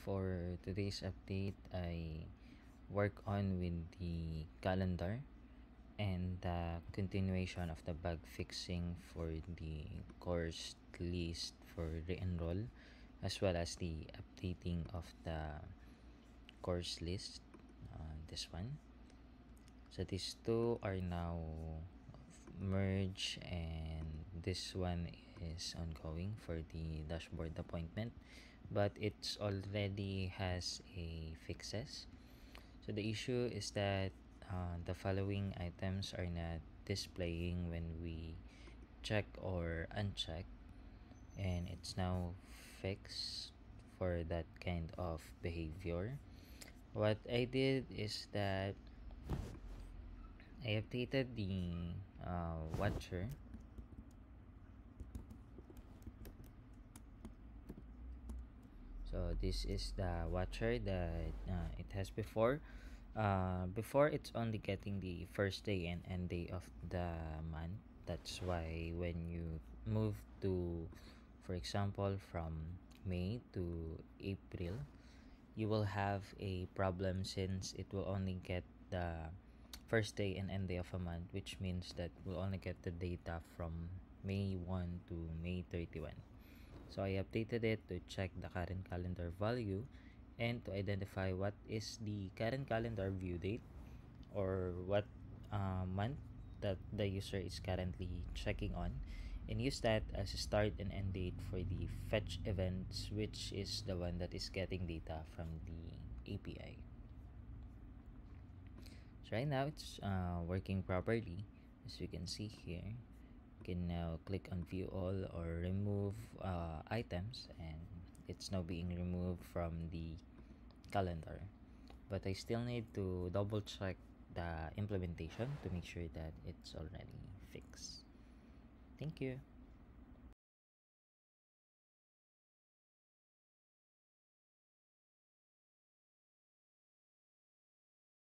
For today's update, I work on with the calendar and the continuation of the bug fixing for the course list for re-enroll, as well as the updating of the course list, this one. So these two are now merged, and this one is ongoing for the dashboard appointment, but it's already has a fixes. So the issue is that the following items are not displaying when we check or uncheck, and it's now fixed for that kind of behavior. What I did is that I updated the watcher. So this is the watcher that it has before. Before, it's only getting the first day and end day of the month. That's why when you move to, for example, from May to April, you will have a problem since it will only get the first day and end day of a month, which means that we'll only get the data from May 1 to May 31. So I updated it to check the current calendar value and to identify what is the current calendar view date, or what month that the user is currently checking on, and use that as a start and end date for the fetch events, which is the one that is getting data from the API. So right now it's working properly. As you can see here, you can now click on view all or remove items, and it's now being removed from the calendar. But I still need to double check the implementation to make sure that it's already fixed. Thank you.